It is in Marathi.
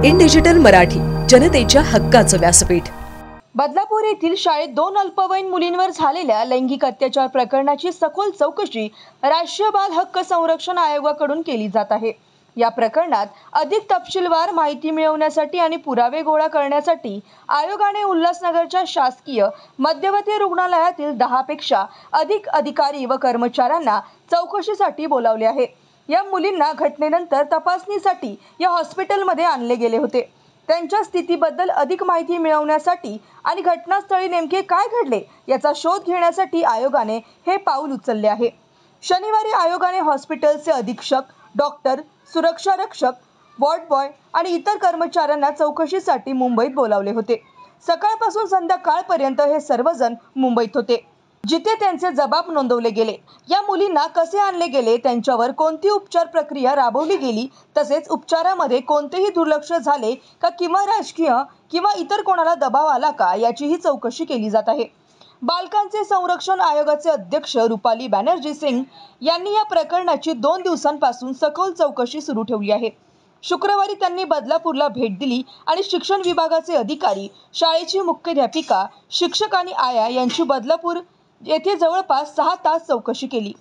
इन डिजिटल मराठी, जनतेच्या हक्काचं व्यासपीठ। बदलापूर येथील शाळेत 2 अल्पवयीन मुलींवर झालेल्या लैंगिक अत्याचार प्रकरणाची सखोल चौकशी राष्ट्रीय बाल हक्क संरक्षण आयोगाकडून केली जात आहे। या प्रकरणात अधिक तपशीलवार माहिती मिळवण्यासाठी आणि पुरावे गोळा करण्यासाठी आयोगाने उल्हासनगरच्या शासकीय मध्यवर्ती रुग्णालयातील 10 पेक्षा अधिक अधिकारी व कर्मचाऱ्यांना चौकशीसाठी बोलावले आहे। या मुलींना घटनेनंतर तपासणीसाठी या हॉस्पिटलमध्ये आणले गेले होते। त्यांच्या स्थितीबद्दल अधिक माहिती मिळवण्यासाठी आणि घटनास्थळी नेमके काय घडले याचा शोध घेण्यासाठी आयोगाने हे पाऊल उचलले आहे। शनिवारी आयोगाने हॉस्पिटलचे अधीक्षक, डॉक्टर, सुरक्षा रक्षक, वॉर्ड बॉय आणि इतर कर्मचाऱ्यांना चौकशीसाठी मुंबईत बोलावले होते। सकाळपासून संध्याकाळपर्यंत हे सर्वजण मुंबईत होते, जिथे त्यांचे जबाब नोंदवले गेले। या मुलींना कसे आणले गेले, त्यांच्यावर कोणती उपचार प्रक्रिया राबवली गेली, तसेच उपचारामध्ये कोणतेही दुर्लक्ष झाले का किंवा राजकीय किंवा इतर कोणाला दबाव आला का याचीही चौकशी केली जात आहे। बालकांचे संरक्षण आयोगाचे अध्यक्ष रुपाली बॅनर्जी सिंग यांनी या प्रकरणाची 2 दिवसांपासून सखोल चौकशी सुरू ठेवली आहे। शुक्रवारी त्यांनी बदलापूरला भेट दिली आणि शिक्षण विभागाचे अधिकारी, शाळेची मुख्याध्यापिका, शिक्षक आणि आया यांची बदलापूर येथे जवळपास 6 तास चौकशी केली।